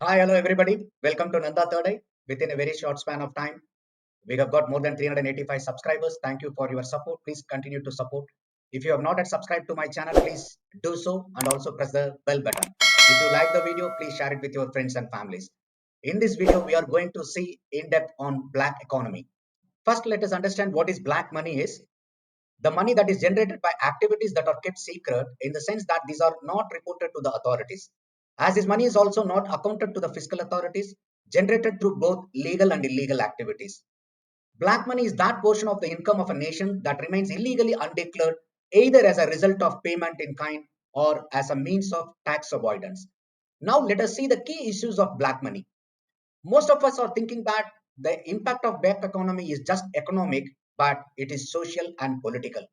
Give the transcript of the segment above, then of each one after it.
Hi, hello everybody. Welcome to Nanda Third Eye. Within a very short span of time, we have got more than 385 subscribers. Thank you for your support. Please continue to support. If you have not yet subscribed to my channel, please do so and also press the bell button. If you like the video, please share it with your friends and families. In this video, we are going to see in depth on black economy. First, let us understand what is black money is. The money that is generated by activities that are kept secret in the sense that these are not reported to the authorities. As this money is also not accounted to the fiscal authorities, generated through both legal and illegal activities. Black money is that portion of the income of a nation that remains illegally undeclared either as a result of payment in kind or as a means of tax avoidance. Now let us see the key issues of black money. Most of us are thinking that the impact of black economy is just economic, but it is social and political.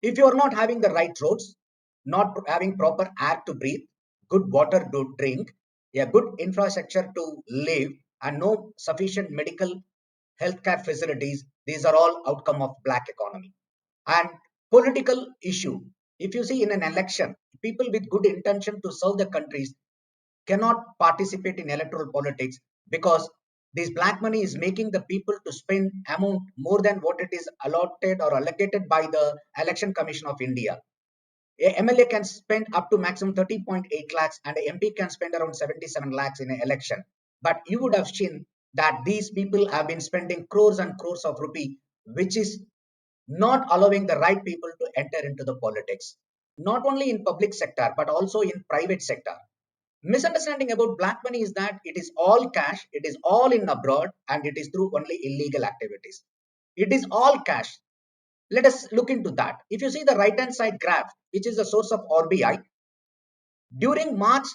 If you are not having the right roads, not having proper air to breathe, good water to drink, a good infrastructure to live, and no sufficient medical healthcare facilities, these are all outcome of black economy. And political issue. If you see in an election, people with good intention to serve the countries cannot participate in electoral politics because this black money is making the people to spend amount more than what it is allotted or allocated by the Election Commission of India. A MLA can spend up to maximum 30.8 lakhs and a MP can spend around 77 lakhs in an election. But you would have seen that these people have been spending crores and crores of rupee, which is not allowing the right people to enter into the politics. Not only in public sector, but also in private sector. Misunderstanding about black money is that it is all cash, it is all in abroad, and it is through only illegal activities. It is all cash. Let us look into that. If you see the right hand side graph, which is the source of RBI, during March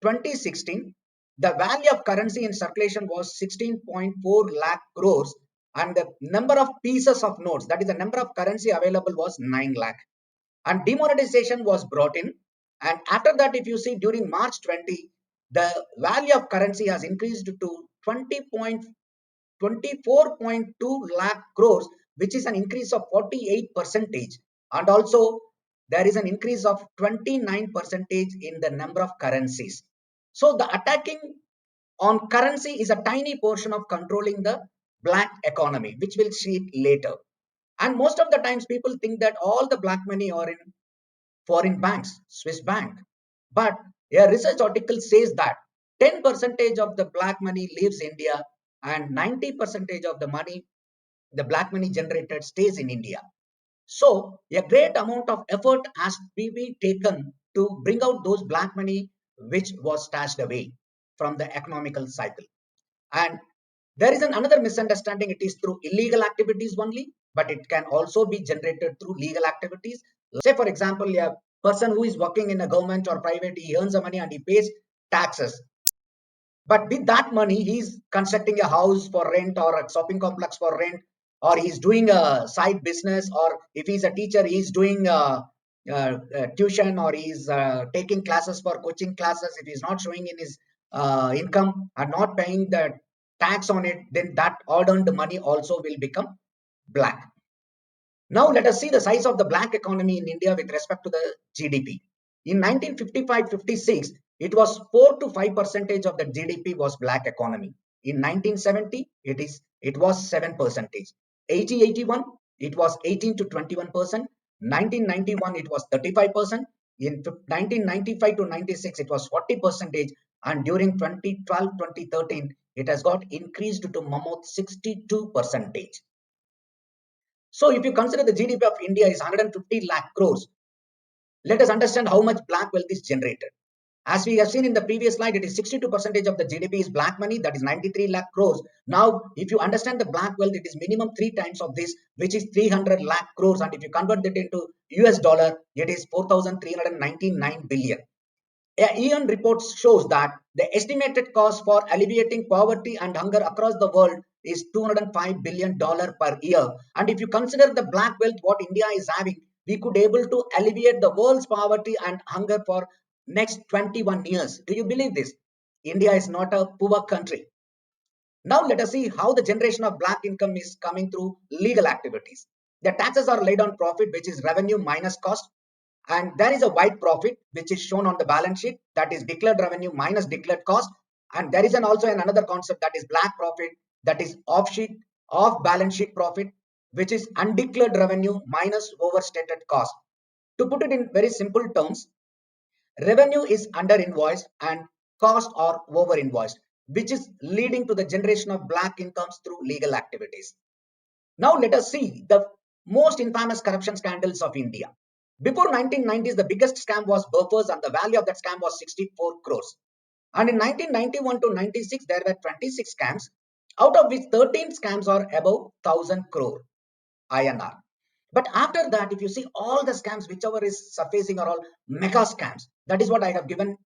2016, the value of currency in circulation was 16.4 lakh crores and the number of pieces of notes, that is the number of currency available, was 9 lakh. And demonetization was brought in, and after that if you see during March 20, the value of currency has increased to 24.2 lakh crores, which is an increase of 48 percentage, and also there is an increase of 29 percentage in the number of currencies. So the attacking on currency is a tiny portion of controlling the black economy, which we'll see later. And most of the times people think that all the black money are in foreign banks, Swiss bank. But a research article says that 10 percentage of the black money leaves India and 90 percentage of the money, the black money generated, stays in India. So a great amount of effort has to be taken to bring out those black money which was stashed away from the economical cycle. And there is another misunderstanding. It is through illegal activities only, but it can also be generated through legal activities. Say, for example, a person who is working in a government or private, he earns the money and he pays taxes. But with that money, he's constructing a house for rent or a shopping complex for rent, or he's doing a side business, or if he's a teacher, he's doing tuition, or he's taking classes for coaching classes. If he's not showing in his income and not paying the tax on it, then that all earned money also will become black. Now let us see the size of the black economy in India with respect to the GDP. In 1955-56, it was 4 to 5 percentage of the GDP was black economy. In 1970, it was 7 percentage. 80-81, it was 18 to 21%. 1991, it was 35%. In 1995 to 96, it was 40 percentage. And during 2012-2013, it has got increased to mammoth 62 percentage. So if you consider the GDP of India is 150 lakh crores, let us understand how much black wealth is generated. As we have seen in the previous slide, it is 62 percentage of the GDP is black money, that is 93 lakh crores. Now, if you understand the black wealth, it is minimum 3 times of this, which is 300 lakh crores. And if you convert it into US dollar, it is 4,399 billion. A UN report shows that the estimated cost for alleviating poverty and hunger across the world is $205 billion per year. And if you consider the black wealth what India is having, we could able to alleviate the world's poverty and hunger for next 21 years. Do you believe this? India is not a poor country. Now let us see how the generation of black income is coming through legal activities. The taxes are laid on profit, which is revenue minus cost. And there is a white profit which is shown on the balance sheet, that is declared revenue minus declared cost. And there is also another concept, that is black profit, that is off balance sheet profit, which is undeclared revenue minus overstated cost. To put it in very simple terms, revenue is under invoiced and cost are over invoiced, which is leading to the generation of black incomes through legal activities. Now let us see the most infamous corruption scandals of India. Before 1990s, the biggest scam was Burfers, and the value of that scam was 64 crores. And in 1991 to 96, there were 26 scams, out of which 13 scams are above 1000 crore INR. But after that, if you see all the scams, whichever is surfacing are all mega scams. That is what I have given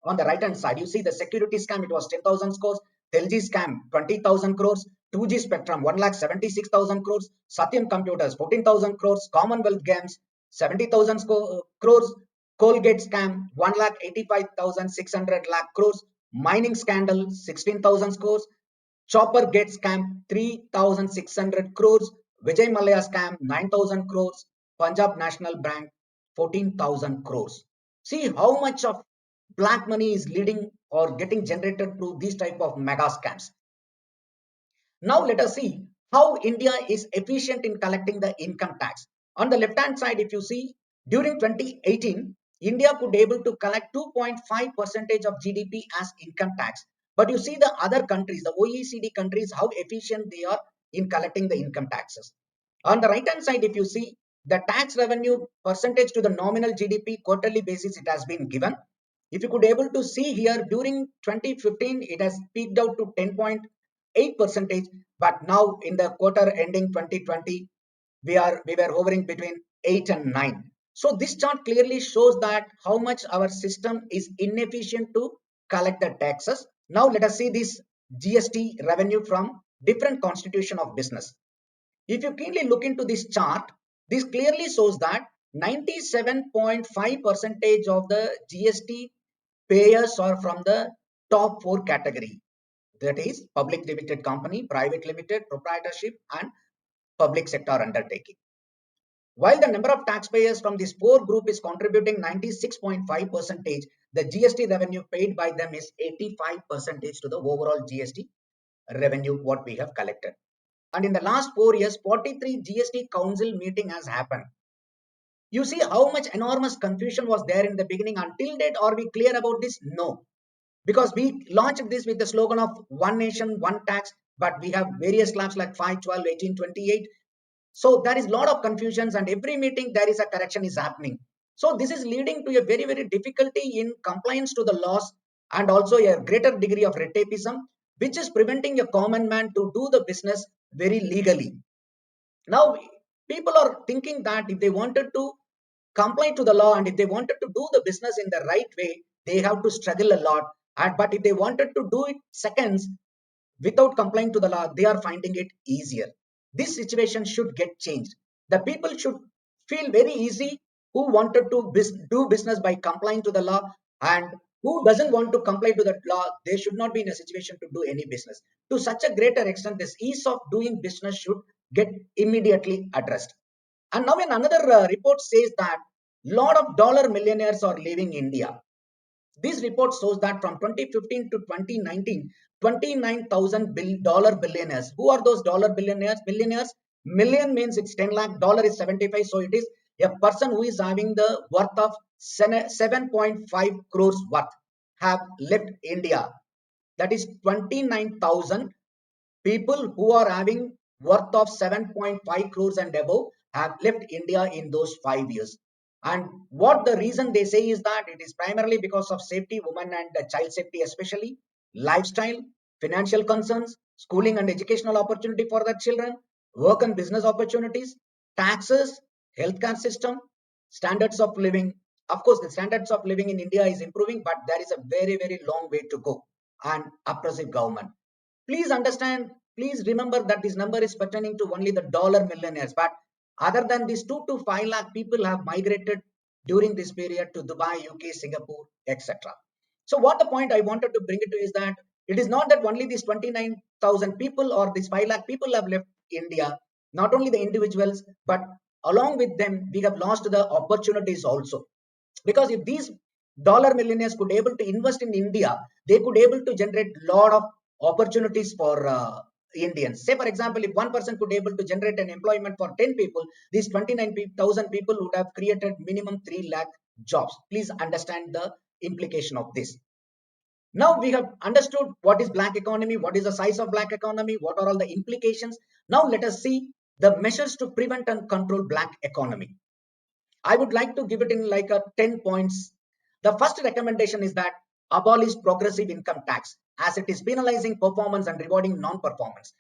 on the right hand side. You see the security scam, it was 10,000 crores. Telgi scam, 20,000 crores. 2G Spectrum, 1,76,000 crores. Satyam Computers, 14,000 crores. Commonwealth Games, 70,000 crores. Colgate scam, 1,85,600 lakh crores. Mining scandal, 16,000 crores. Chopper Gate scam, 3,600 crores. Vijay Mallya scam, 9,000 crores. Punjab National Bank, 14,000 crores. See how much of black money is leading or getting generated through these type of mega scams. Now let us see how India is efficient in collecting the income tax. On the left hand side, if you see, during 2018, India could able to collect 2.5 percentage of GDP as income tax. But you see the other countries, the OECD countries, how efficient they are in collecting the income taxes. On the right hand side, if you see the tax revenue percentage to the nominal GDP quarterly basis, it has been given. If you could able to see here, during 2015, it has peaked out to 10.8 percentage, but now in the quarter ending 2020, we were hovering between 8 and 9. So this chart clearly shows that how much our system is inefficient to collect the taxes. Now let us see this GST revenue from different constitution of business. If you keenly look into this chart, this clearly shows that 97.5 percentage of the GST payers are from the top four category, that is public limited company, private limited, proprietorship and public sector undertaking. While the number of taxpayers from this four group is contributing 96.5 percentage, the GST revenue paid by them is 85 percentage to the overall GST revenue what we have collected. And in the last 4 years, 43 GST council meeting has happened. You see how much enormous confusion was there in the beginning. Until date, are we clear about this? No. Because we launched this with the slogan of one nation, one tax, but we have various slabs like 5, 12, 18, 28. So there is a lot of confusions, and every meeting there is a correction is happening. So this is leading to a very, very difficulty in compliance to the laws, and also a greater degree of red tapeism, which is preventing a common man to do the business very legally. Now, people are thinking that if they wanted to comply to the law and if they wanted to do the business in the right way, they have to struggle a lot. And but if they wanted to do it seconds without complying to the law, they are finding it easier. This situation should get changed. The people should feel very easy who wanted to do business by complying to the law, and who doesn't want to comply to that law, they should not be in a situation to do any business. To such a greater extent, this ease of doing business should get immediately addressed. And now in another report says that lot of dollar millionaires are leaving India. This report shows that from 2015 to 2019, 29,000 dollar billionaires. Who are those dollar billionaires? Billionaires, million means it's 10 lakh, dollar is 75. So it is a person who is having the worth of 7.5 crores worth have left India. That is 29,000 people who are having worth of 7.5 crores and above have left India in those 5 years. And what the reason they say is that it is primarily because of safety, women and child safety especially, lifestyle, financial concerns, schooling and educational opportunity for their children, work and business opportunities, taxes, healthcare system, standards of living. Of course, the standards of living in India is improving, but there is a very, very long way to go, and oppressive government. Please understand, please remember that this number is pertaining to only the dollar millionaires. But other than these 2 to 5 lakh people have migrated during this period to Dubai, UK, Singapore, etc. So what the point I wanted to bring it to is that it is not that only these 29,000 people or these 5 lakh people have left India, not only the individuals, but along with them, we have lost the opportunities also. Because if these dollar millionaires could able to invest in India, they could able to generate lot of opportunities for Indians. Say for example, if one person could able to generate an employment for 10 people, these 29,000 people would have created minimum 3 lakh jobs. Please understand the implication of this. Now we have understood what is black economy, what is the size of black economy, what are all the implications. Now let us see the measures to prevent and control black economy. I would like to give it in like a 10 points. The first recommendation is that abolish progressive income tax, as it is penalizing performance and rewarding non-performance.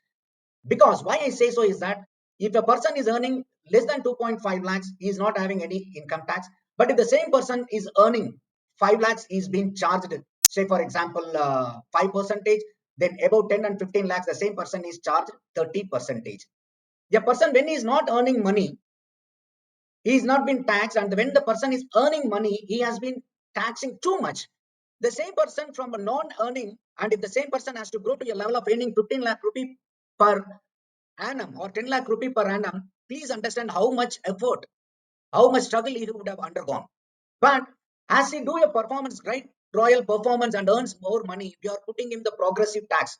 Because why I say so is that if a person is earning less than 2.5 lakhs, he is not having any income tax. But if the same person is earning 5 lakhs, he is being charged, say for example, 5 percentage. Then above 10 and 15 lakhs, the same person is charged 30 percentage. The person, when he is not earning money, he is not been taxed, and when the person is earning money, he has been taxing too much. The same person from a non-earning, and if the same person has to grow to a level of earning 15 lakh rupee per annum or 10 lakh rupee per annum, please understand how much effort, how much struggle he would have undergone. But as he do a performance, right, royal performance and earns more money, we are putting him the progressive tax,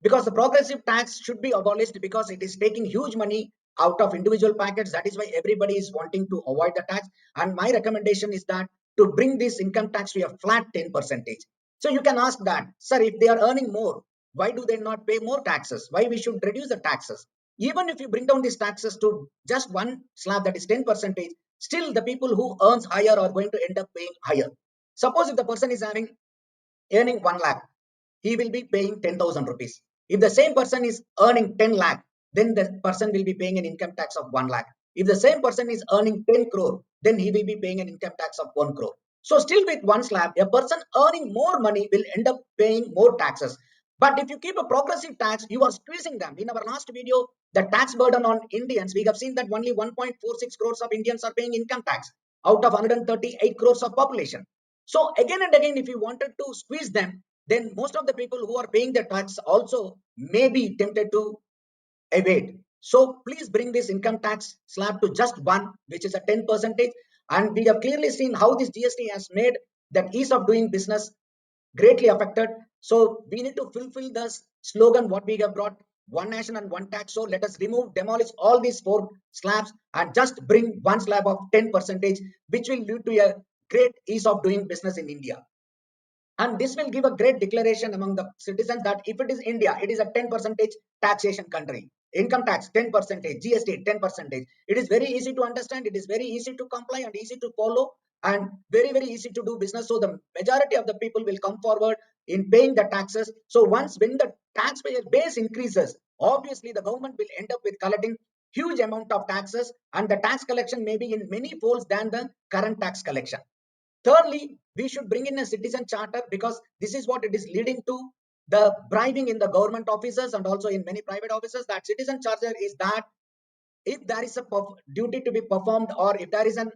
because the progressive tax should be abolished, because it is taking huge money out of individual packets. That is why everybody is wanting to avoid the tax. And my recommendation is that to bring this income tax to a flat 10 percentage. So you can ask that, sir, if they are earning more, why do they not pay more taxes? Why we should reduce the taxes? Even if you bring down these taxes to just one slab, that is 10 percentage, still the people who earns higher are going to end up paying higher. Suppose if the person is having earning 1 lakh, he will be paying 10,000 rupees. If the same person is earning 10 lakh, then the person will be paying an income tax of 1 lakh. If the same person is earning 10 crore, then he will be paying an income tax of 1 crore. So still with one slab, a person earning more money will end up paying more taxes. But if you keep a progressive tax, you are squeezing them. In our last video, the tax burden on Indians, we have seen that only 1.46 crores of Indians are paying income tax out of 138 crores of population. So again and again, if you wanted to squeeze them, then most of the people who are paying the tax also may be tempted to evade. So please bring this income tax slab to just one, which is a 10 percentage. And we have clearly seen how this GST has made that ease of doing business greatly affected. So we need to fulfill the slogan what we have brought, one nation and one tax. So let us demolish all these four slabs and just bring one slab of 10 percentage, which will lead to a great ease of doing business in India. And this will give a great declaration among the citizens that if it is India, it is a 10 percentage taxation country. Income tax 10 percentage, GST 10 percentage. It is very easy to understand, it is very easy to comply and easy to follow, and very easy to do business. So the majority of the people will come forward in paying the taxes. So once when the taxpayer base increases, obviously the government will end up with collecting huge amount of taxes, and the tax collection may be in many folds than the current tax collection. Thirdly, we should bring in a citizen charter, because this is what it is leading to, the bribing in the government offices and also in many private offices. That citizen charter is that if there is a duty to be performed, or if there is an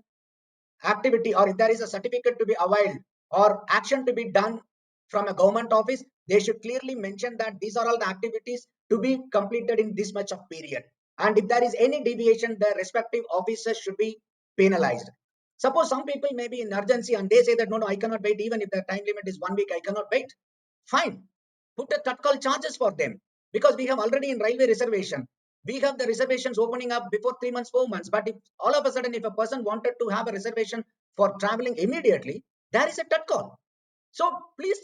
activity, or if there is a certificate to be availed or action to be done from a government office, they should clearly mention that these are all the activities to be completed in this much of period. And if there is any deviation, the respective officers should be penalized. Suppose some people may be in urgency and they say that no, I cannot wait. Even if the time limit is 1 week, I cannot wait. Fine, put a tatkal charges for them, because we have already in railway reservation, we have the reservations opening up before 3 months, 4 months. But if all of a sudden, if a person wanted to have a reservation for traveling immediately, there is a tatkal. So please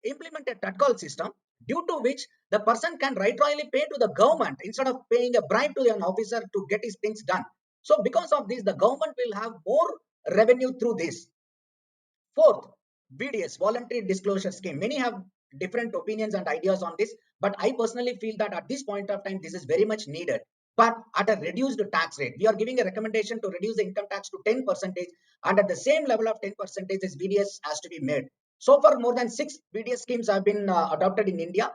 implement a tatkal system, due to which the person can rightfully pay to the government instead of paying a bribe to an officer to get his things done. So because of this, the government will have more revenue through this. Fourth, VDS, voluntary disclosure scheme. Many have different opinions and ideas on this, but I personally feel that at this point of time, this is very much needed, but at a reduced tax rate. We are giving a recommendation to reduce the income tax to 10 percentage, and at the same level of 10 percentage, this VDS has to be made. So far, more than 6 VDS schemes have been adopted in India,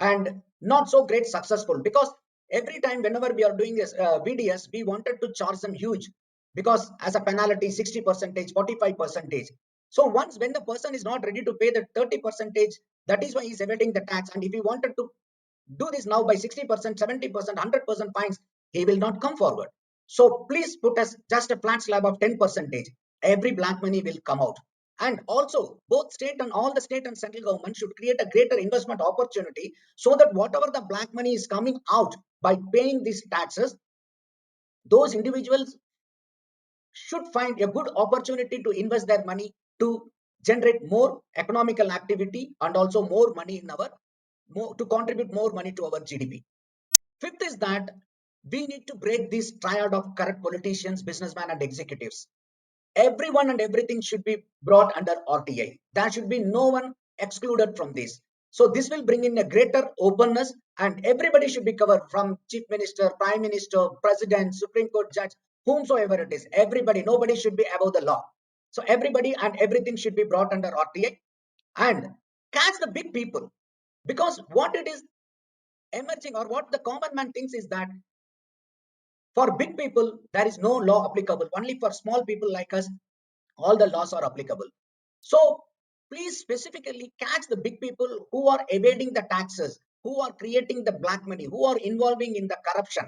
and not so great successful, because every time whenever we are doing this VDS, we wanted to charge them huge, because as a penalty 60 percentage, 45 percentage. So once when the person is not ready to pay the 30 percentage, that is why he's evading the tax. And if he wanted to do this now by 60%, 70%, 100% fines, he will not come forward. So please put us just a flat slab of 10%. Every black money will come out. And also, both state and all the state and central government should create a greater investment opportunity so that whatever the black money is coming out by paying these taxes, those individuals should find a good opportunity to invest their money to generate more economical activity and also more money in our to contribute more money to our GDP. Fifth is that we need to break this triad of corrupt politicians, businessmen, and executives. Everyone and everything should be brought under RTI. There should be no one excluded from this. So this will bring in a greater openness, and everybody should be covered, from chief minister, prime minister, president, Supreme Court judge, whomsoever it is. Everybody, nobody should be above the law. So everybody and everything should be brought under RTI and catch the big people, because what it is emerging, or what the common man thinks, is that for big people, there is no law applicable. Only for small people like us, all the laws are applicable. So please specifically catch the big people who are evading the taxes, who are creating the black money, who are involving in the corruption.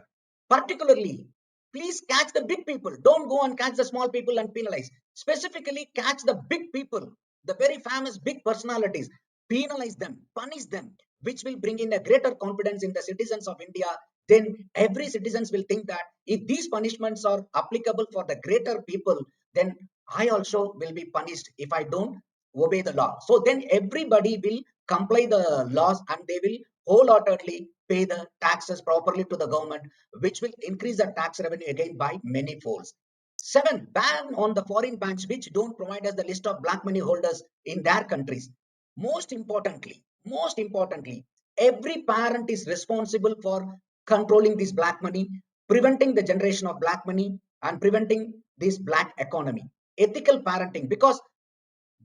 Particularly, please catch the big people. Don't go and catch the small people and penalize. Specifically, catch the big people, the very famous big personalities. Penalize them, punish them, which will bring in a greater confidence in the citizens of India. Then every citizens will think that if these punishments are applicable for the greater people, then I also will be punished if I don't obey the law. So then everybody will comply the laws, and they will wholeheartedly pay the taxes properly to the government, which will increase the tax revenue again by many folds. 7, ban on the foreign banks which don't provide us the list of black money holders in their countries. Most importantly, every parent is responsible for controlling this black money, preventing the generation of black money, and preventing this black economy. Ethical parenting, because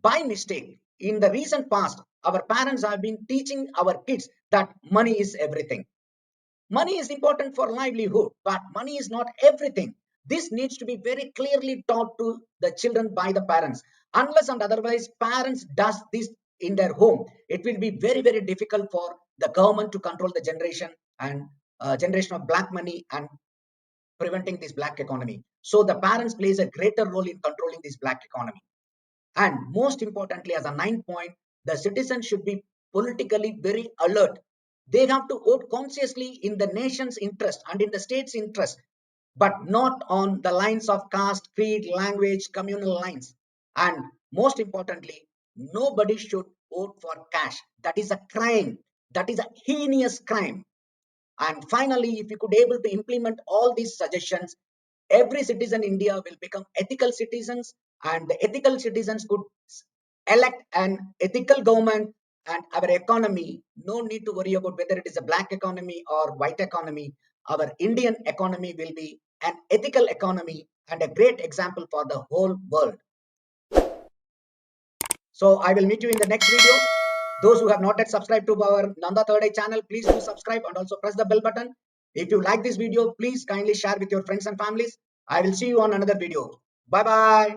by mistake in the recent past, our parents have been teaching our kids that money is everything. Money is important for livelihood, but money is not everything. This needs to be very clearly taught to the children by the parents. Unless and otherwise parents does this in their home, it will be very difficult for the government to control the generation and generation of black money and preventing this black economy. So the parents plays a greater role in controlling this black economy. And most importantly, as a 9 point, the citizens should be politically very alert. They have to vote consciously in the nation's interest and in the state's interest, but not on the lines of caste, creed, language, communal lines. And most importantly, nobody should vote for cash. That is a crime. That is a heinous crime. And finally, if you could able to implement all these suggestions, every citizen in India will become ethical citizens, and the ethical citizens could elect an ethical government, and our economy, no need to worry about whether it is a black economy or white economy. Our Indian economy will be an ethical economy and a great example for the whole world. So I will meet you in the next video. Those who have not yet subscribed to our Nanda Third Eye channel, please do subscribe and also press the bell button. If you like this video, please kindly share with your friends and families. I will see you on another video. Bye bye.